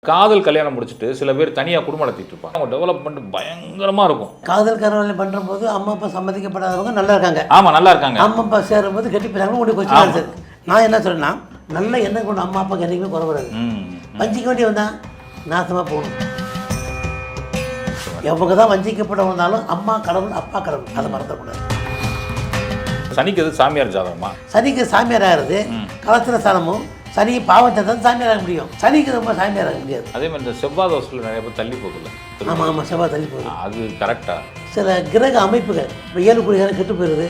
காதல் கல்யாணம் முடிச்சுட்டு சில பேர் தனியாக குடும்பம் நடத்திட்டு இருப்பாங்க. அவங்க டெவலப்மெண்ட் பயங்கரமாக இருக்கும். காதல் கல்யாணம் பண்ணும்போது அம்மா அப்பா சம்மதிக்கப்படாதவங்க நல்லா இருக்காங்க. ஆமாம், நல்லா இருக்காங்க. அம்மா அப்பா சேரும்போது கட்டி போயிறாங்க. உங்களுக்கு கொஸ்டின் நான் என்ன சொல்றேன்னா, நல்ல எண்ணம் கொண்டு அம்மா அப்பாவுக்கு என்றைக்குமே குறைவராது. வஞ்சிக்க வேண்டிய வந்தால் நாசமாக போகணும். எவங்க தான் வஞ்சிக்கப்பட வந்தாலும் அம்மா கடவுள் அப்பா கடவுள், அதை மறந்துடக்கூடாது. சனிக்கு எது சாமியார் ஜாதகமா? சனிக்கு சாமியார் ஆகிறது கலத்திர ஸ்தானமும். சனி பாவத்தை தான் சாமியார் ஆக முடியும். சனிக்கு ரொம்ப சாமியார் ஆக முடியாது. அதே மாதிரி இந்த செவ்வாய் தோசையில் நிறைய பேர் தள்ளி போகல. ஆமாம் ஆமாம், செவ்வாய் தள்ளி போகுது. அது கரெக்டா? சில கிரக அமைப்புகள் இப்போ 7 கோடி கெட்டு போயிடுது.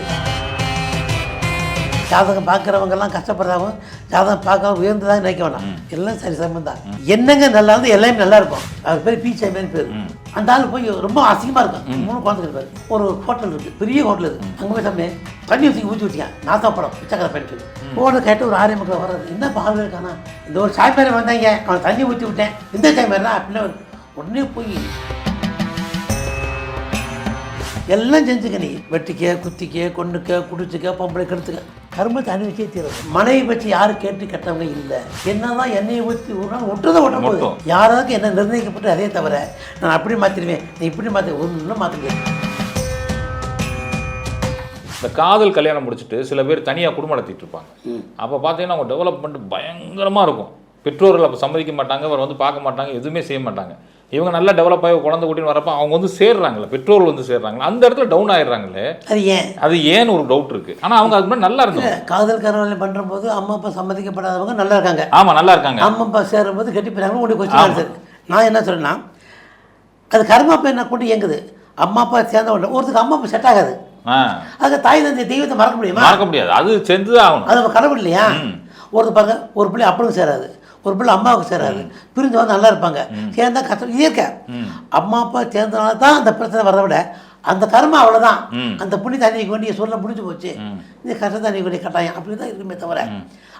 ஜாதகம் பார்க்குறவங்கெல்லாம் கஷ்டப்படுறாங்க. ஜாதகம் பார்க்க உயர்ந்ததாக நினைக்க வேணாம். எல்லாம் சரி சம்பந்தம். என்னங்க நல்லா இருந்து எல்லாமே நல்லா இருக்கும். அவர் பேர் பீச்சாமியான்னு பேர். அந்த ஆள் போய் ரொம்ப அசிங்கமாக இருக்கும். 3 குழந்தைங்க இருப்பார். ஒரு ஹோட்டல் இருக்குது, பெரிய ஹோட்டல் இருக்குது. அங்கே போய் சாமி தண்ணி ஊற்றி வச்சுக்கேன். நாசாப்படம் பிச்சைக்கரை பண்ணிட்டு போன கேட்டு ஒரு 6 மக்கள் வர்றது. என்ன பால் இருக்கானா, இந்த ஒரு சாய்மாரி வந்தாங்க, அவன் தண்ணி ஊற்றி விட்டேன். இந்த சாய்மாரி தான் அப்படின்னா உடனே போய் எல்லாம் செஞ்சுக்க. நீ வெட்டிக்க, குத்திக்க, கொண்டுக்க, குடிச்சுக்க, பொம்பளை கெடுத்துக்க, கரும்பத்தை அனுபவிச்சே தீரும். மனைவி பற்றி யாரும் கேட்டு கட்டவங்க இல்லை. என்னதான் எண்ணெயை ஊற்றி ஒரு நாள் ஒட்டுதான் ஒட்ட போதும். யாராவது என்ன நிர்ணயிக்கப்பட்டு அதே தவிர நான் அப்படி மாற்றிடுவேன், நீ இப்படி மாற்றி ஒன்றும் மாற்ற முடியாது. இந்த காதல் கல்யாணம் முடிச்சுட்டு சில பேர் தனியாக குடும்பம் நடத்திட்டு இருப்பாங்க. அப்போ பார்த்தீங்கன்னா அவங்க டெவலப்மெண்ட் பயங்கரமாக இருக்கும். பெற்றோர்கள் அப்போ சம்மதிக்க மாட்டாங்க, அவர் வந்து பார்க்க மாட்டாங்க, எதுவுமே செய்ய மாட்டாங்க. இவங்க நல்லா டெவலப் ஆகி குழந்தை குட்டின்னு வரப்போ அவங்க வந்து சேர்றாங்களே, பெற்றோர்கள் வந்து சேர்றாங்களே, அந்த இடத்துல டவுன் ஆயிடுறாங்களே. அது ஏன்னு ஒரு டவுட் இருக்கு. ஆனால் அவங்க அதுக்கு முன்னாடி நல்லா இருந்தாங்க. காதல் கல்யாணம் பண்ணும்போது அம்மா அப்பா சம்மதிக்கப்படாதவங்க நல்லா இருக்காங்க. ஆமாம், நல்லா இருக்காங்க. அம்மா அப்பா சேரும்போது கட்டி போயிறாங்க. உங்களுக்கு கொஸ்டின் நான் என்ன சொல்றேன்னா, அது கர்மா என்ன கொண்டு இயங்குது. அம்மா அப்பா சேர்ந்த ஒருத்தருக்கு அம்மா அப்பா செட் ஆகாது. அது தாய் தந்தை தெய்வத்தை மறக்க முடியுமா? மறக்க முடியாது. அது செஞ்சுதான் ஆகணும். அது நம்ம கடவுள் இல்லையா? ஒருத்தர் பாருங்க, ஒரு பிள்ளை அப்பனுக்கு சேராது, ஒரு பிள்ளை அம்மாவுக்கு சேராது, பிரிஞ்சு வந்து நல்லா இருப்பாங்க. சேர்ந்தா கஷ்டம் இயற்கை. அம்மா அப்பா சேர்ந்தனால தான் அந்த பிரச்சனை வர விட அந்த கர்மா அவ்வளோதான். அந்த புண்ணி தண்ணிக்கு வேண்டிய சொல்ல முடிஞ்சு போச்சு. இந்த கஷ்ட தண்ணிக்கு வேண்டிய கட்டாயம் அப்படி தான் இருக்குமே தவிர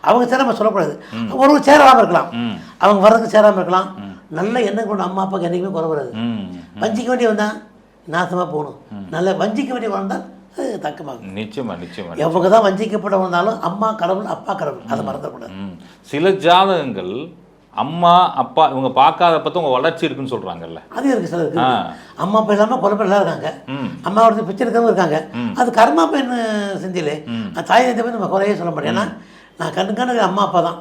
அவங்க சேர நம்ம சொல்லக்கூடாது. ஒருவர் சேராமல் இருக்கலாம், அவங்க வர்றதுக்கு சேராமல் இருக்கலாம். நல்ல எண்ணம் கொண்டு அம்மா அப்பாவுக்கு என்றைக்குமே குறை வராது. வஞ்சிக்க வேண்டிய வந்தால் நாசமாக போகணும். நல்ல வஞ்சிக்க வேண்டிய வந்தால் அது தக்கமாகும். நிச்சயமா நிச்சயமா. எவங்க தான் வஞ்சிக்கப்பட வந்தாலும் அம்மா கடவுள் அப்பா கடவுள், அதை மறந்துடக்கூடாது. சில ஜாதகங்கள் அம்மா அப்பா இவங்க பார்க்காதப்ப உங்க வளர்ச்சி இருக்குன்னு சொல்றாங்கல்ல, அது இருக்கு. சில இருக்கு. அம்மா அப்பா இல்லாமல் குழப்பம் எல்லாம் இருக்காங்க. அம்மா ஒருத்தர் பிச்சை இருக்கவும் இருக்காங்க. அது கர்மா பெண் செஞ்சிலே தாய் தந்தை போய் நம்ம குறையே சொல்ல மாட்டேன். ஏன்னா நான் கண்ணுக்கான அம்மா அப்பா தான்.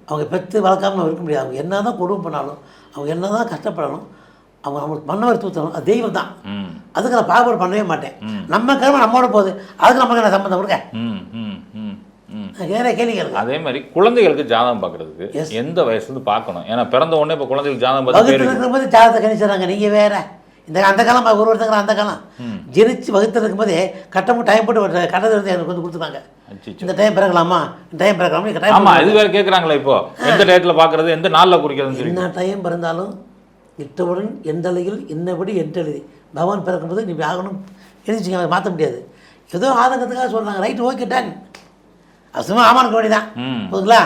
அவங்க பெற்று வளர்க்காம இருக்க முடியாது. அவங்க என்ன தான் கொடுமை பண்ணாலும், அவங்க என்ன தான் கஷ்டப்படணும், அவங்க நம்மளுக்கு மன்னவர் தூத்தணும், அது தெய்வம் தான். அதுக்கு நான் பாகுபாடு பண்ணவே மாட்டேன். நம்ம கர்மம் நம்மளோட போகுது, அதுக்கு நமக்கு என்ன சம்மந்தம் கொடுக்க கேள்வி. அதே மாதிரி குழந்தைகளுக்கு ஜாதகம் பார்க்கறதுக்கு எந்த வயசுல பார்க்கணும்? ஏன்னா பிறந்த உடனே இப்போ குழந்தைகளுக்கு ஜாதகம் இருக்கும்போது ஜாதகத்தை கணிச்சிடறாங்க. நீங்கள் வேற அந்த காலம் ஒரு ஒருத்தங்க அந்த காலம் ஜெனிச்சு வகுத்து இருக்கும்போதே கட்டமும் டைம் போட்டு கட்டத்தை எனக்கு வந்து கொடுத்துருக்காங்க. இந்த டைம் பிறக்கலாமா, இந்த டைம் பிறக்கலாமா. ஆமாம், இது வேறு கேட்குறாங்களா? இப்போ எந்த டயத்தில் பார்க்குறது, எந்த நாளில் குறிக்கிறதுன்னு. என்ன டைம் பிறந்தாலும் இட்டவுடன் எந்த அலையில் இன்னபடி என்று எழுதி பகவான் பிறக்கும்போது நீ ஆகணும் எழுதிச்சிங்க, மாற்ற முடியாது. ஏதோ ஆதங்கத்துக்காக சொல்கிறாங்க. ரைட்டு, ஓகே டன், அசுமா ஆமானுக்கு வேண்டிதான் போதுங்களா.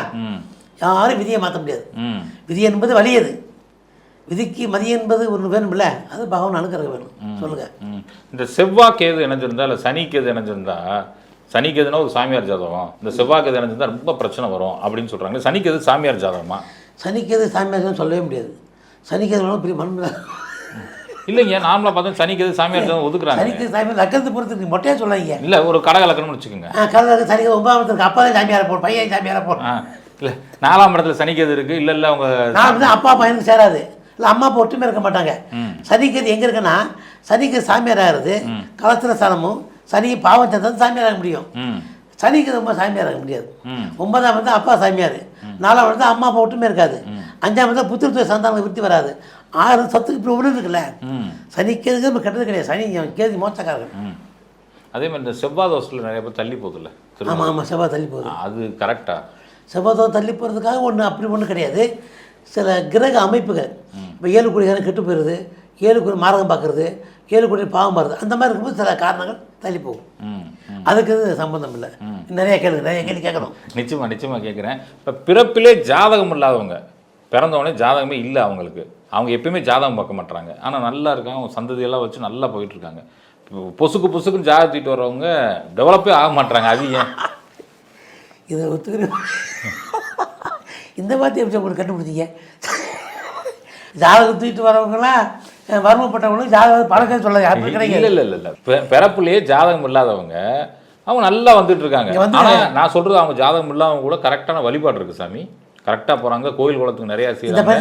யாரும் விதியை மாற்ற முடியாது. விதி என்பது வலியது. விதிக்கு மதி என்பது ஒன்று வேணும்ல, அது பகவான் அனுக்கிறது வேணும். சொல்லுங்க. இந்த செவ்வாய் கேது இணைஞ்சிருந்தா இல்லை சனி கேது இணைஞ்சிருந்தா, சனி கேதுனா ஒரு சாமியார் ஜாதகம், இந்த செவ்வாய் கேது இணைஞ்சிருந்தா ரொம்ப பிரச்சனை வரும் அப்படின்னு சொல்கிறாங்க. சனி கேது சாமியார் ஜாதகமா? சனி கேது சாமியார் சொல்லவே முடியாது. சனிக்கு பெரிய மண் இல்லைங்க. நாமளா பார்த்தா சனிக்கு சாமியார் தான் ஒதுக்குறாங்க. சனிக்கு சாமியார் லக்கணத்து பொறுத்து மொட்டையா சொல்லாங்க. இல்லை, ஒரு கடக லக்கணம்னு வச்சுக்கோங்க. கடக சனிக்கு 9ஆம் இடத்துக்கு அப்பா தான் சாமியார போடும், பையன் சாமியார போடும். இல்லை, 4ஆம் இடத்துல சனிக்கேது இருக்கு. இல்லை அவங்க 4 தான் அப்பா பையனுக்கு சேராது. இல்லை அம்மா அப்பா ஒற்றுமை இருக்க மாட்டாங்க. சனிக்கேது எங்கே இருக்குன்னா, சனிக்கு சாமியார் ஆகிறது கலத்திர ஸ்தானமும். சனி பாவம் சேர்ந்தது சாமியார் ஆக முடியும். சனிக்கு ரொம்ப சாமியார் ஆக முடியாது. 9ஆம் வந்து அப்பா சாமியார், 4ஆம் வந்து அம்மா அப்பா ஒற்றுமை இருக்காது, 5ஆம் வந்து புத்திரத்துவ சந்தானம் விருத்தி வராது, 6 சத்துக்கு இப்படி ஒன்று இருக்குல்ல. சனிக்கேது நம்ம கெட்டது கிடையாது. சனி கேது மோசக்காரர்கள். அதே மாதிரி இந்த செவ்வாய் தோசையில் நிறைய பேர் தள்ளி போகுதுல்ல. ஆமாம் ஆமாம், செவ்வாய் தள்ளி போகுது. அது கரெக்டா? செவ்வாய் தோசை தள்ளி போகிறதுக்காக ஒன்று அப்படி ஒன்றும் கிடையாது. சில கிரக அமைப்புகள் இப்போ 7 கோடி கெட்டு போயிடுது, 7 கோடி மாரகம் பார்க்குறது, 7 கோடி பாவம் வருது, அந்த மாதிரி இருக்கும்போது சில காரணங்கள் தள்ளி போகும். அதுக்கு சம்பந்தம் இல்லை. நிறைய கேள்வி கேட்கணும். நிச்சயமாக கேட்குறேன். இப்போ பிறப்பிலே ஜாதகம் இல்லாதவங்க, பிறந்தவொடனே ஜாதகமே இல்லை அவங்களுக்கு, அவங்க எப்பயுமே ஜாதகம் பார்க்க மாட்டாங்க, ஆனால் நல்லா இருக்காங்க, அவங்க சந்ததியெல்லாம் வச்சு நல்லா போயிட்டுருக்காங்க. பொசுக்குன்னு ஜாதகத்திட்டு வர்றவங்க டெவலப்பே ஆக மாட்டாங்க. அது ஏன்? இதை ஒத்துக்கிறேன். இந்த வார்த்தை எப்படி உங்களுக்கு கண்டுபிடிச்சிங்க? ஜாதகம் தூக்கிட்டு வரவங்களாம் வறுமைப்பட்டவங்களும் ஜாதகம் பழக்கம் சொல்ல யாருமே கிடையாது. இல்லை பிறப்புலேயே ஜாதகம் இல்லாதவங்க அவங்க நல்லா வந்துட்டு இருக்காங்க. ஆனால் நான் சொல்கிறது அவங்க ஜாதகம் இல்லாதவங்க கூட கரெக்டான வழிபாடு இருக்குது சாமி. கரெக்டாக போகிறாங்க, கோயில் குளத்துக்கு நிறையா செய்யறாங்க.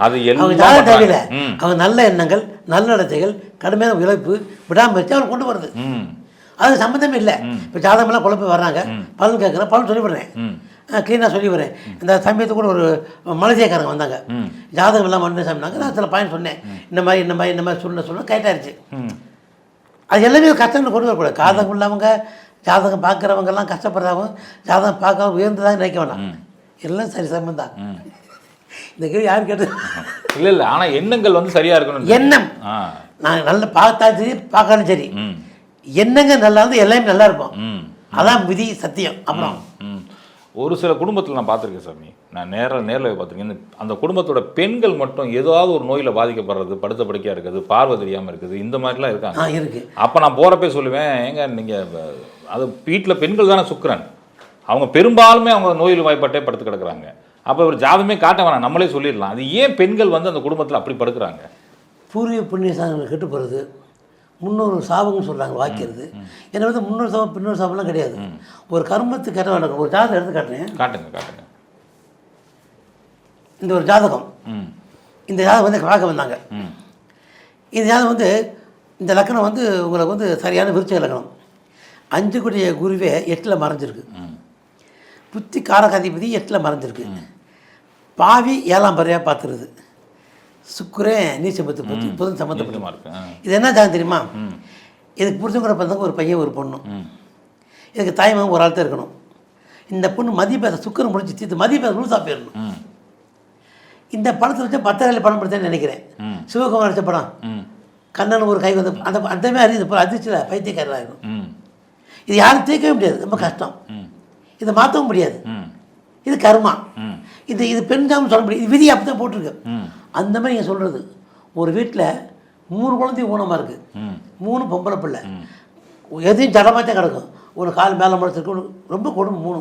அது அவங்க ஜாதகம் தேவையில்லை, அவங்க நல்ல எண்ணங்கள் நல்லடத்தைகள் கடுமையான உழைப்பு விடாமுயற்சி அவங்க கொண்டு வருது. அது சம்மந்தமே இல்லை. இப்போ ஜாதகமெல்லாம் குழப்பி வர்றாங்க, பலன் கேட்குறேன், பலன் சொல்லிவிடுறேன், க்ளீனாக சொல்லிவிடுறேன். இந்த சமயத்துக்கு கூட ஒரு மலேசியாக்காரங்க வந்தாங்க, ஜாதகம் எல்லாம் வந்து சொன்னாங்க. நான் சில பாயிண்ட் சொன்னேன், இந்த மாதிரி சொல்ல கைட்டாயிருச்சு. அது எல்லாமே கஷ்டம்னு கொண்டு வரக்கூடாது. ஜாதகம் இல்லாமங்க ஜாதகம் பார்க்குறவங்கெல்லாம் கஷ்டப்படுறவங்க ஜாதகம் பார்க்க உயர்ந்ததாக நினைக்க வேணாம், எல்லாம் சரி சமம் தான். இந்த கேள்வி யாரும் கேட்டு இல்லை ஆனால் எண்ணங்கள் வந்து சரியாக இருக்கணும். எண்ணம் நான் நல்லா பார்த்தாலும் சரி பார்க்காலும் சரி, எண்ணங்க நல்லா இருந்து எல்லாமே நல்லா இருப்போம். அதான் விதி சத்தியம். அப்புறம் ஒரு சில குடும்பத்தில் நான் பார்த்துருக்கேன் சாமி, நான் நேரில் பார்த்துருக்கேன். அந்த குடும்பத்தோட பெண்கள் மட்டும் ஏதாவது ஒரு நோயில் பாதிக்கப்படுறது, படுத்த படுக்கையாக இருக்குது, பார்வை தெரியாமல் இருக்குது, இந்த மாதிரிலாம் இருக்காங்க. இருக்குது. அப்போ நான் போகிறப்பே சொல்லுவேன், ஏங்க நீங்கள் அது வீட்டில் பெண்கள் தானே சுக்கிரன், அவங்க பெரும்பாலுமே அவங்க நோயில் வாய்ப்பட்டே படுத்து கிடக்குறாங்க. அப்போ ஒரு ஜாதகமே காட்ட வேணாம், நம்மளே சொல்லிடலாம். அது ஏன் பெண்கள் வந்து அந்த குடும்பத்தில் அப்படி படுக்கிறாங்க? பூர்வீக புண்ணிய சாதங்கள் கெட்டு போகிறது, முன்னொரு சாபம்னு சொல்கிறாங்க வாக்கிறது. ஏன்னா வந்து முன்னொரு சாபம் பின்னொரு சாபம்லாம் கிடையாது. ஒரு கர்மத்துக்கு கேட்ட நடக்கும். ஒரு ஜாதகம் எடுத்து காட்டுங்க. இந்த ஒரு ஜாதகம், இந்த ஜாதகம் வந்து பார்க்க வந்தாங்க. இந்த ஜாதகம் வந்து இந்த லக்கணம் வந்து உங்களுக்கு வந்து சரியான விருச்சக லக்கணம். 5 கூடிய குருவே 8ல் மறைஞ்சிருக்கு. புத்தி காரகாதிபதி 8ல் மறைஞ்சிருக்கு. பாவி 7ஆம் பறையாக பார்த்துருது. சுக்கிரன் நீச்சபத்து பற்றி புதன் சம்மந்தப்பட்டமா இருக்கு. இது என்ன ஜாதகம் தெரியுமா? இதுக்கு புரிஞ்சவங்க பார்த்தவங்க ஒரு பையன் ஒரு பொண்ணு, இதுக்கு தாய்மாவும் ஒரு ஆள் தான் இருக்கணும். இந்த பொண்ணு மதிப்பேத சுக்கிரன் முடிச்சு தீர்த்து மதிப்பேத ரூல்ஸாக போயிடணும். இந்த படத்தை வச்சு 10 படம் படுத்தேன்னு நினைக்கிறேன். சிவகுமார் நடிச்ச படம், கண்ணன் ஒரு கை வந்து அந்த மாதிரி இது அதிர்ச்சியில் பைத்தியக்காரராக இருக்கும். இது யாரும் தீர்க்கவே முடியாது, ரொம்ப கஷ்டம். இதை மாற்றவும் முடியாது. இது கர்மா. இது பெண்ஜாமம் சொல்ல முடியாது, இது விதி அப்படி தான் போட்டிருக்கு. அந்த மாதிரி நீங்கள் சொல்கிறது, ஒரு வீட்டில் 3 குழந்தையும் ஊனமாக இருக்குது, 3 பொம்பளை பிள்ளை, எதையும் ஜடமாக தான் கிடக்கும். ஒரு கால் மேலே முளைச்சிருக்கு, ரொம்ப கொடுமை. 3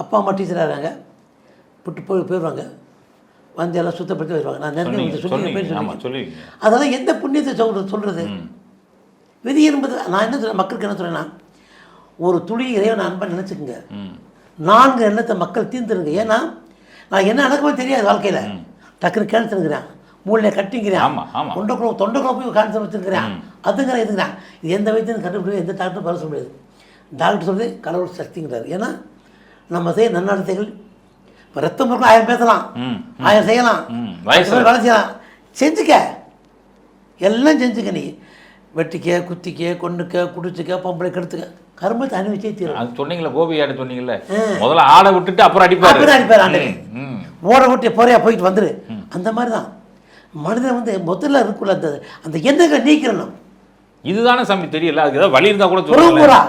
அப்பா அம்மா டீச்சராக இருக்காங்க, விட்டு போயிடுவாங்க, வந்து எல்லாம் சுத்தப்படுத்தி வருவாங்க. நான் நிறைய சொல்லி அதெல்லாம் எந்த புண்ணியத்தை சொல்கிறது? விதி என்பது நான் என்ன சொல்கிறேன், மக்களுக்கு என்ன சொல்கிறேன்னா, ஒரு துளி இறைவன் அன்பை நினச்சிக்கோங்க, 4 எண்ணத்தை மக்கள் தீர்ந்துருங்க. ஏன்னா நான் என்ன நடக்குமோ தெரியாது வாழ்க்கையில். டக்குன்னு கேன்சருங்கிறேன், மூளையை கட்டிங்கிறேன், தொண்டைக்குள்ள போய் கேன்சர் வச்சுருக்கிறேன், அதுங்கிறேன் இதுங்கிறேன். இது எந்த வைத்தியம் கண்டுபிடிக்க எந்த டாக்டரும் பரிசு முடியாது. டாக்டர் சொல்லி கடவுள் சக்திங்கிறார். ஏன்னா நம்ம செய்ய நன்னடத்தைகள், இப்போ ரத்தம் இருக்கும் 1000 பேசலாம், 1000 செய்யலாம், வேலை செய்யலாம், செஞ்சுக்க, எல்லாம் செஞ்சுக்க. நீ வெட்டிக்க, குத்திக்க, கொண்டுக்க, குடிச்சுக்க, பொம்பளை கெடுத்துக்க, கர்மத்தை அனுபவிச்சே தீரும். அது சொன்னீங்களே, கோபி ஆட சொன்னீங்கல்ல, முதல்ல ஆடை விட்டுட்டு அப்புறம் அடிப்பாரு. ஓட விட்டு போறையா போயிட்டு வந்துரு. அந்த மாதிரி தான் மனிதன் வந்து முதல்ல இருக்குள்ள அந்த எண்ணங்களை நீக்கிறணும். இதுதானே சாமி தெரியல, அதுக்கு ஏதாவது வழி இருந்தால் கூட சொல்லுங்க.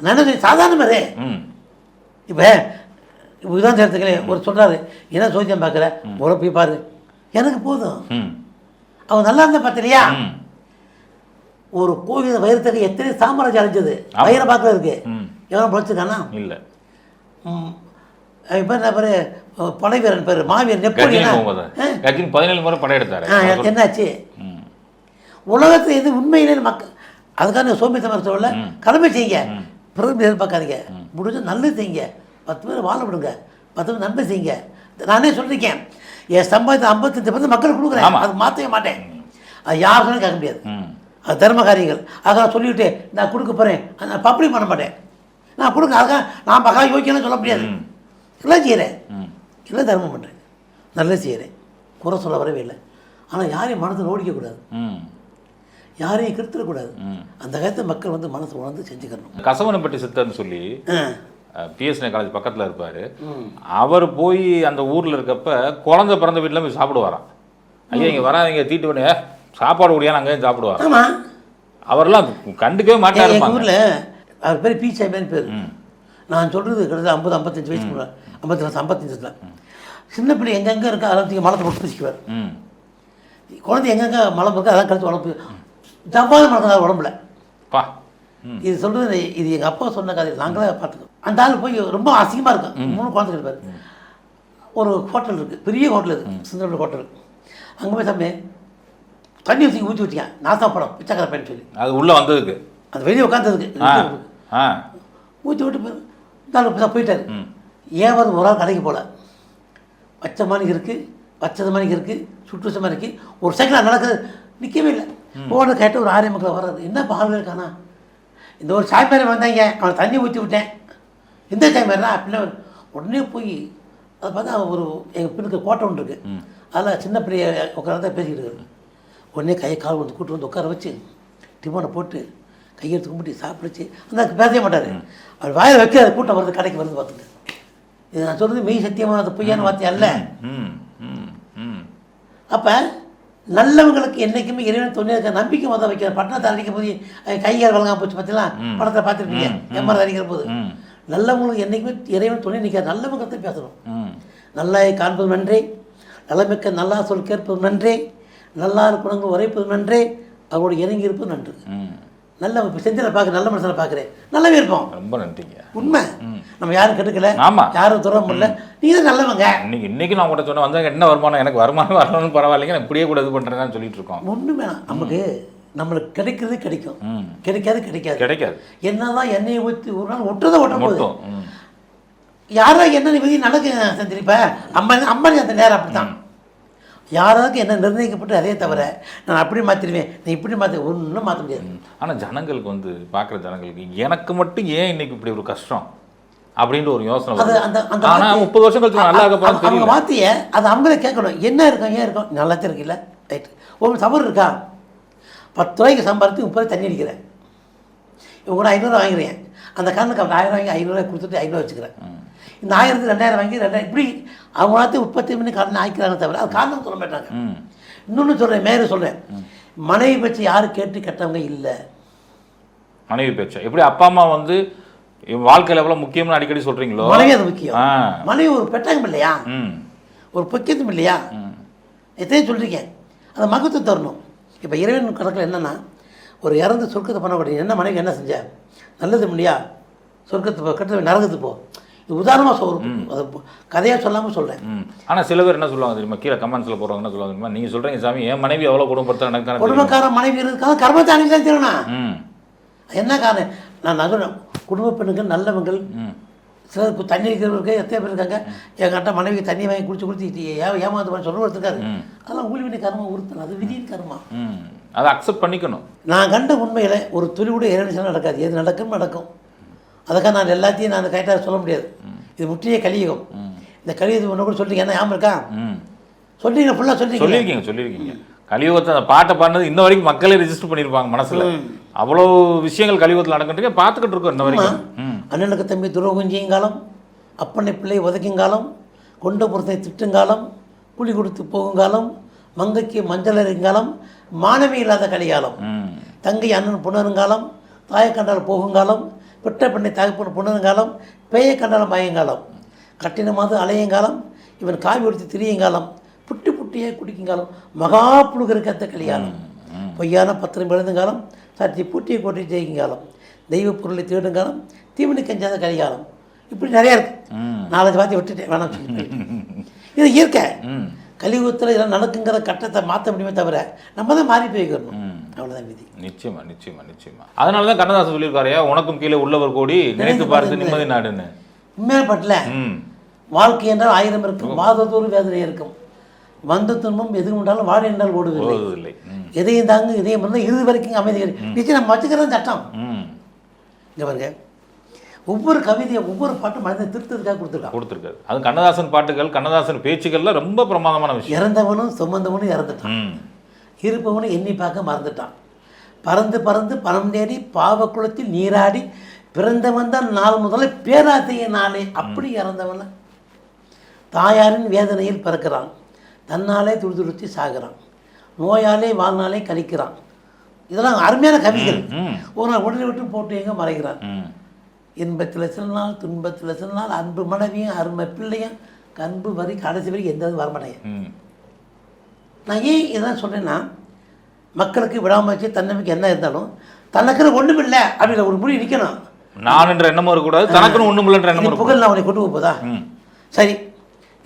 நல்லது சாதாரண மாதிரி. இப்போ இதுதான் சேர்த்துக்கல, ஒரு சொல்கிறாரு, என்ன சோதியம் பார்க்குற, ஒரு போய் பாரு, எனக்கு போதும். அவன் நல்லா இருந்தால் பார்த்தியா? ஒரு கோவில் வைரத்துக்கு எத்தனை சாம்ராஜ்யம் அழிஞ்சது, வைர பார்க்கல இருக்கு, எவனும் பிழைச்சிருக்கானா? இல்லை. இப்போ என்ன பேர், படைவீரன் பேர் மாவீரன் நெப்போலியன் 17 முறை படையெடுத்தாரு. என்னாச்சு? உலகத்தில் எது உண்மையிலே மக்கள் அதுக்கான சோம்பேத்தமாக சொல்ல, கடமை செய்யுங்க, பிறகு எதிர்பார்க்காதீங்க, முடிஞ்ச நல்லது செய்யுங்க, 10 பேர் வாழ விடுங்க, 10 பேர் நன்மை செய்யுங்க. நானே சொல்லியிருக்கேன், என் சம்பாதித்த 55% மக்கள் கொடுக்குறேன், அது மாற்றவே மாட்டேன். அது யாருக்கும் கேட்க முடியாது, அது தர்ம காரியங்கள். அதுக்காக சொல்லிவிட்டு நான் கொடுக்க போகிறேன், நான் பப்ளிக் பண்ண மாட்டேன், நான் கொடுங்க, அதுக்காக நான் மகா யோக்கியன்னு சொல்ல முடியாது. எல்லாம் செய்கிறேன், எல்லாம் தர்மம் பண்ணுறேன், நல்லா செய்கிறேன், குறை சொல்ல வரவே இல்லை. ஆனால் யாரையும் மனசை ஓடிக்கக்கூடாது, யாரையும் கெடுத்துடக்கூடாது. அந்த காலத்தில் மக்கள் வந்து மனசை உணர்ந்து செஞ்சுக்கணும். கசவனப்பட்டி சித்தர்னு சொல்லி பிஎஸ்என்ஏ காலேஜ் பக்கத்தில் இருப்பார். அவர் போய் அந்த ஊரில் இருக்கப்ப குழந்தை பிறந்த வீட்டில் போய் சாப்பிடுவாராம். ஐயா இங்கே வராதிங்க தீட்டு பண்ணி சாப்பாடு கூடியா அங்கேயும் சாப்பிடுவார். ஆமாம், அவரெல்லாம் கண்டுக்கவே மாட்டார். எங்கள் ஊரில் அவர் பேர் பீச்சா பேர். நான் சொல்கிறது கிட்டத்தட்ட 50-55 வயசு, 55 சின்ன பிள்ளை எங்கெங்கே இருக்கா அதெல்லாம் மலத்தை போட்டு பூசிக்குவார். குழந்தை எங்கெங்கே மலம் இருக்கா அதான் கழிச்சு உடம்பு ஜவ்வாது மலக்கிறார் உடம்புல. இது சொல்கிறது, இது எங்கள் அப்பா சொன்ன கதை, நாங்களே பார்த்துக்கோம். அந்த ஆள் போய் ரொம்ப அசிங்கமாக இருக்கும். 3 குழந்தைகள் இருப்பார். ஒரு ஹோட்டல் இருக்குது, பெரிய ஹோட்டல், இது சுந்தர ஹோட்டல். அங்கே போய் சாமி தண்ணி ஊற்றி ஊற்றிக்கேன் நாசா படம் பிச்சைக்கார பையன் சொல்லி அது உள்ளே வந்ததுக்கு அது வெளியே உட்காந்ததுக்கு ஊற்றி விட்டு போயிட்டார். ஏன் வந்து ஒரு ஆள் கடைக்கு போகல, வச்ச மாதிரி இருக்குது, வச்சது மாதிரி இருக்குது, சுற்றுச்ச மாதிரி இருக்குது. ஒரு சைக்கிள் நடக்குது, நிற்கவே இல்லை. போன கேட்டு ஒரு 6 மக்கள் வர்றது, என்ன பால் இருக்கானா, இந்த ஒரு சாய்மாரி வந்தாங்க, அவனை தண்ணி ஊற்றி விட்டேன், எந்த சாய்மாரினா அப்படின்னா உடனே போய் அதை பார்த்தா ஒரு எங்கள் பின்னுக்கு கோட்டை ஒன்று இருக்குது, அதில் சின்ன பிள்ளைய உட்கார பேசிக்கிட்டு இருக்கு. உடனே கையை கால் வந்து கூட்டு வந்து உட்கார வச்சு டிஃபனை போட்டு கையெடுத்து கும்பிட்டு சாப்பிடுச்சு. அந்த பேசவே மாட்டார், அவர் வாயில் வைக்க அது கூட்டம் வருது, கடைக்கு வருது. பார்த்துட்டு இது நான் சொல்கிறது மெய் சத்தியமாக அது பொய்யான வார்த்தை அல்ல. அப்போ நல்லவங்களுக்கு என்றைக்குமே இறைவன் துணை இருக்க நம்பிக்கை மொதல் வைக்கிற. பட்டணத்தை அடிக்கும் போது கையால் வழங்காம போச்சு பார்த்தீங்களா, படத்தை பார்த்துருப்பீங்க, எம்ஆர் அடிக்கிற போது. நல்லவங்களுக்கு என்றைக்குமே இறைவன் துணை நிற்காது, நல்லவங்கத்தை பேசணும். நல்லாய் காண்பது நன்றே, நலமிக்க நல்லா சொல் கேட்பது நன்றே, நல்லார் குணங்கள் உரைப்பது நன்றே, அவரோட இறங்கி இருப்பது நன்று. நல்ல செந்தில பார்க்க நல்ல மனுஷனை பார்க்குறேன், நல்லாவே இருப்போம். ரொம்ப நன்றிங்க. உண்மை, நம்ம யாரும் கெடுக்கல, யாரும் துற முடியல, நீங்க தான் நல்லவங்க. இன்னைக்கு நான் கூட சொன்ன வந்தாங்க, என்ன வருமானம், எனக்கு வருமானம் வரணும்னு பரவாயில்லைங்க, நான் இப்படியே கூட இது பண்ணுறேன்னு சொல்லிட்டு இருக்கோம். ஒன்றும் வேணாம், நமக்கு நம்மளுக்கு கிடைக்கிறது கிடைக்கும், கிடைக்காது கிடைக்காது. என்னதான் எண்ணெயை ஊற்றி ஒரு நாள் ஒட்டுறதை ஒட்ட போதும். யாரா என்ன விதி நடக்கு செஞ்சிருப்ப அம்பானி அந்த நேரம் அப்படித்தான். யாராவது என்ன நிர்ணயிக்கப்பட்டு அதே தவிர நான் அப்படி மாற்றிடுவேன், நீ இப்படி மாற்றி ஒன்றும் மாற்ற முடியாது. ஆனால் ஜனங்களுக்கு வந்து பார்க்குற ஜனங்களுக்கு எனக்கு மட்டும் ஏன் இன்னைக்கு இப்படி ஒரு கஷ்டம் அப்படின்ற ஒரு யோசனை. அது அந்த 30 வருஷம் கழிச்சு நல்லா இருக்க அவங்க வார்த்தையை அது அவங்களே கேட்கணும். என்ன இருக்கும், ஏன் இருக்கும், நல்லாத்தையும் இருக்குல்ல, ரைட்டு. ஒரு தவறு இருக்கா, 10 ரூபாய்க்கு சம்பாதித்து 30 ரூபாய் தண்ணி அடிக்கிறேன், இவங்க கூட 500 வாங்கிறேன், அந்த காரணத்துக்கு அவன் 1000 வாங்கி 500 கொடுத்துட்டு 500 வச்சுக்கிறேன். இந்த 1000 2000 வாங்கி 2000 இப்படி அவங்களாத்தையும் உற்பத்தி பண்ணி கடன் ஆக்கிக்கிறாங்க தவிர அது காரணம் சொல்ல மாட்டாங்க. இன்னொன்று சொல்கிறேன், மேலும் சொல்கிறேன், மனைவி பேச்சு யாரும் கேட்டு கெட்டவங்க இல்லை. மனைவி பேச்சு எப்படி அப்பா அம்மா வந்து வாழ்க்கையில் எவ்வளோ முக்கியம்னு அடிக்கடி சொல்கிறீங்களோ, மனைவி அது முக்கியம். மனைவி ஒரு பெட்டகம் இல்லையா, ஒரு பொக்கியத்தும் இல்லையா, எத்தையும் சொல்கிறீங்க, அந்த மகத்துவம் தரணும். இப்போ இறைவன் கணக்கில் என்னென்னா, ஒரு இறந்து சொர்க்கத்தை பண்ணக்கூடிய என்ன மனைவி என்ன செஞ்ச நல்லது இல்லையா, சொர்க்கத்து போ, கெட்ட நரகத்து போ. உதாரணமாக சொல்கிறோம், கதையாக சொல்லாமல் சொல்கிறேன். ஆனால் சில பேர் என்ன சொல்லுவாங்க தெரியுமா, கீழே கமெண்ட்ஸில் போகிறவங்க என்ன சொல்லுவாங்க தெரியுமா, நீங்கள் சொல்கிறீங்க சாமி என் மனைவி எவ்வளோ குடும்பப்படுத்த எனக்கு தானே குடும்பக்கார மனைவி இருக்காங்க, கர்மத்தை அனுப்பி தான் தரணும். என்ன காரணம், நான் நகரம் குடும்ப பெண்ணுங்கள் நல்லவங்கள், சிலர் தண்ணி இருக்கிறவருக்கு எத்தனை பேர் இருக்காங்க, என்கிட்ட மனைவி தண்ணி வாங்கி குடிச்சு ஏமாந்து பண்ணி சொல்ல இருக்காரு, அதெல்லாம் ஊழிவினை கர்மம் உறுத்தணும், அது விதியின் கர்மம், அதை அக்செப்ட் பண்ணிக்கணும். நான் கண்ட உண்மையில் ஒரு துளி கூட இறைவன் நடக்காது, எது நடக்கும் நடக்கும். அதுக்காக நான் எல்லாத்தையும் நான் கரெக்டாக சொல்ல முடியாது, இது முற்றிய கலியுகம். இந்த கலியுகம் ஒன்று கூட சொல்லிட்டீங்க, என்ன ஞாபகம் இருக்கா, சொல்லிட்டீங்க, ஃபுல்லாக சொல்லியிருக்கீங்க. கலியுகத்தை அந்த பாட்டை பாடினது இன்ன வரைக்கும் மக்களே ரிஜிஸ்டர் பண்ணியிருப்பாங்க மனசில், அவ்வளோ விஷயங்கள் கலியுகத்தில் நடக்கிட்டு பார்த்துக்கிட்டு இருக்கோம் இன்ன வரைக்கும். அண்ணனுக்கு தம்பி துரோகம் செய்யுங்காலம், அப்பனை பிள்ளை உதைக்குங்காலம், கொண்ட புறத்தை திட்டுங்காலம், கூலி கொடுத்து போகுங்காலம், மங்கைக்கு மஞ்சள் அறிங்காலம், மாணவி இல்லாத கலிகாலம், தங்கை அண்ணன் புணருங்காலம், தாயை கண்டால் போகுங்காலம், பெற்ற பெண்ணை தகப்பன புணருங்காலம், பேயை கண்டாலும் பயங்காலம், கட்டினமாவது அலையங்காலம், இவன் காவி உடுத்தி திரியுங்காலம், புட்டி புட்டியே குடிக்குங்காலம், மகா புழுகருக்கத்த கலிகாலம், பொய்யான பத்திரம் எழுதுங்காலம், சற்றி பூட்டியை கோட்டை ஜெயிக்குங்காலம், தெய்வ பொருளை தேடுங்காலம், தீவனி கஞ்சாத கலிகாலம். இப்படி நிறையா இருக்குது. 4 வார்த்தை விட்டுட்டேன், வேணாம் சொல்லி. இது இயற்கை. கலியுகத்தில் இதெல்லாம் நடக்குங்கிற கட்டத்தை மாற்ற முடியுமே தவிர நம்ம தான் மாறி போய்க்கணும், அவ்வளோதான் விதி. நிச்சயமா. அதனால தான் கண்ணதாசன் சொல்லியிருக்காரு, உனக்கும் கீழே உள்ளவர் கோடி நினைத்து பார்த்து நிம்மதி நாடுன்னு. உண்மையான பட்டல வாழ்க்கை என்றால் 1000 இருக்கும், மாதத்தோறு வேதனை இருக்கும், வந்த துன்பம் எது உண்டாலும் வாழ என்றால் ஓடுவதில்லை, எதையும் தாங்க இதையும் பண்ணால் இறுதி வரைக்கும் அமைதி நிச்சயம் நம்ம வச்சுக்கிறது சட்டம். இங்கே பாருங்க, ஒவ்வொரு கவிதையை ஒவ்வொரு பாட்டும் மனிதன் திருத்தத்துக்காக கொடுத்துருக்காரு. அது கண்ணதாசன் பாட்டுகள், கண்ணதாசன் பேச்சுக்கள்லாம் ரொம்ப பிரமாதமான விஷயம். இறந்தவனும் சுமந்தவனும் இறந்துட்டான், இருப்பவனும் எண்ணி பார்க்க மறந்துட்டான், பறந்து பறந்து பணம் தேடி பாவக்குளத்தில் நீராடி பிறந்தவன் தான் நாள் முதல்ல பேராசைய நாளே. அப்படி இறந்தவன் தாயாரின் வேதனையில் பிறக்கிறான், தன்னாலே துடிதுடித்து சாகிறான், நோயாலே வாழ்நாளே கழிக்கிறான். இதெல்லாம் அருமையான கவிகள். ஒரு நாள் உடனே விட்டு போட்டு எங்கே மறைகிறான், இன்பத்தில் சில நாள் துன்பத்தில் சில நாள் அன்பு மனைவியும் அருமை பிள்ளையும் அன்பு வரி கடைசி வரைக்கும் எந்த வரமாட்டேங்க. நான் ஏன் இதான் சொல்கிறேன்னா, மக்களுக்கு விடாமச்சு தன்னம்பிக்கை என்ன இருந்தாலும் தனக்குன்னு ஒன்றும் இல்லை அப்படின்ற ஒரு முடிவு நிற்கணும். நான் என்ற எண்ணமும் இருக்கக்கூடாது, தனக்குன்னு ஒன்றும் இல்லைன்ற எண்ணம். புகழ் நான் அவனை கொண்டு போதா சரி,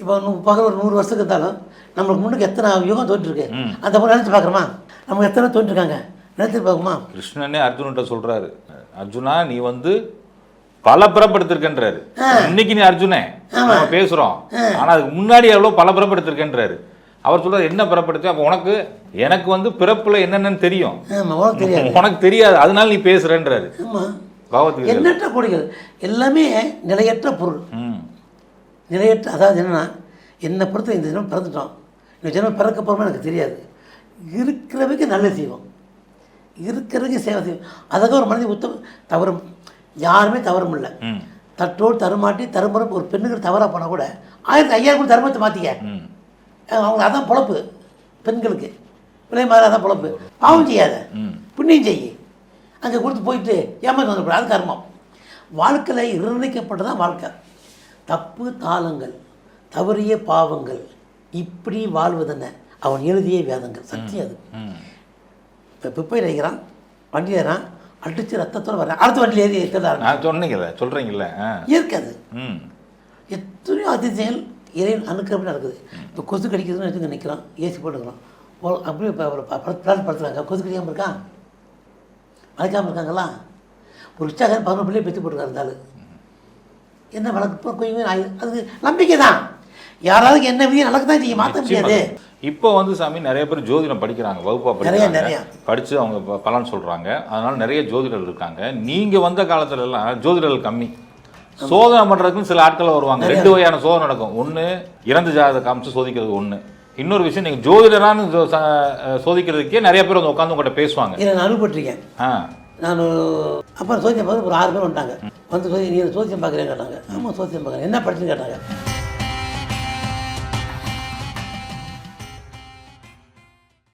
இப்போ பார்க்குற ஒரு 100 வருஷத்துக்கு இருந்தாலும் நம்மளுக்கு முன்னுக்கு எத்தனை யுகம் தோன்றிருக்கு அந்த மாதிரி நினச்சி பார்க்குறோமா? நம்ம எத்தனை தோன்றிருக்காங்க நினைத்து பார்க்குமா? கிருஷ்ணனே அர்ஜுன்கிட்ட சொல்றாரு, அர்ஜுனா நீ வந்து பல பிறப்படுத்திருக்கன்றாரு. இன்னைக்கு நீ அர்ஜுனே நம்ம பேசுறோம், ஆனா அதுக்கு முன்னாடி எவ்வளவு பல பிறப்படுத்திருக்கன்றாரு. அவர் சொல்றாரு என்ன பிறப்படுத்தி? அப்போ உனக்கு எனக்கு வந்து பிறப்புல என்னென்னு தெரியும், உனக்கு தெரியாது, அதனால நீ பேசுறன்றாரு. பகவத்கீதை எண்ணற்ற கோடிகள் எல்லாமே நிலையற்ற பொருள். நிலையற்ற, அதாவது என்னன்னா என்னை பொறுத்த இந்த ஜென்மம் பிறந்துட்டோம், இந்த ஜென்மம் பிறக்க போகிறோமோ எனக்கு தெரியாது. இருக்கிறவங்க நல்ல செய்வோம், இருக்கிறவங்க சேவை செய்வோம். அதுக்காக ஒரு மனிதன் உத்தம் தவறும் யாருமே தவறும் இல்லை. தட்டோடு தருமாட்டி தருமுறை ஒரு பெண்ணுக்கு தவறாக போனால் கூட 1000 கூட தருமத்தை மாற்றிக்க, அவங்க அதான் பொழப்பு. பெண்களுக்கு பிள்ளை மாதிரி அதான் பொழப்பு. பாவம் செய்யாத, புண்ணியம் செய்ய, அங்கே கொடுத்து போயிட்டு ஏமாந்து வந்துக்கூடாது, அது கர்மம். வாழ்க்கையில் நிர்ணயிக்கப்பட்டதான் வாழ்க்கை. தப்பு தாளங்கள், தவறிய பாவங்கள், இப்படி வாழ்வதென்ன அவன் எழுதிய வேதங்கள், சத்தியம் அது. இப்போ பிப்பையில் இருக்கிறான், வண்டியில் ஏறான், அடித்து ரத்தத்தோடு வர்றேன், அடுத்த வண்டியில் ஏறி சொன்னீங்கல்ல, சொல்கிறீங்கள இயற்கை அது. எத்தனையோ அதிசயங்கள் இறைவன் அணுக்கிறப்ப நடக்குது. இப்போ கொசு கடிக்கிறதுன்னு வச்சுங்க, நிற்கிறான், ஏசி போட்டுக்கிறான், அப்படியே பிளான் படுத்துறாங்க, கொசு கடிக்காமல் இருக்கான், வளர்க்காமல் இருக்காங்களா? ஒரு உற்சாகம் 11 பிள்ளையை பெற்று போட்டுருக்காரு இருந்தாலும் என்ன வழக்கு கொஞ்சம் அது நம்பிக்கை தான். யாராவது என்ன விதியை நடக்க தான் செய்ய, மாற்ற முடியாது. இப்போ வந்து சாமி நிறைய பேர் ஜோதிடம் படிக்கிறாங்க, வகுப்பாக படிக்கிறாங்க, படித்து அவங்க பலன் சொல்கிறாங்க. அதனால் நிறைய ஜோதிடர்கள் இருக்காங்க. நீங்கள் வந்த காலத்துலலாம் ஜோதிடர்கள் கம்மி, சோதனை பண்ணுறதுக்குன்னு சில ஆட்கள் வருவாங்க. 2 வகையான சோதனை நடக்கும். ஒன்று இறந்து ஜாதகத்தை காமிச்சு சோதிக்கிறது ஒன்று, இன்னொரு விஷயம் நீங்கள் ஜோதிடரானு சோதிக்கிறதுக்கே நிறைய பேர் வந்து உட்காந்து உங்கள்கிட்ட பேசுவாங்க. இதை நான் அனுப்பிட்டுருக்கேன். நான் அப்புறம் சோதியம் பார்த்து ஒரு 6 பேர் வந்துட்டாங்க. வந்து நீ சோதியம் பார்க்குறேன்னு கேட்டாங்க. ஆமாம் சோதியம் பார்க்குறேன், என்ன படிச்சுன்னு கேட்டாங்க.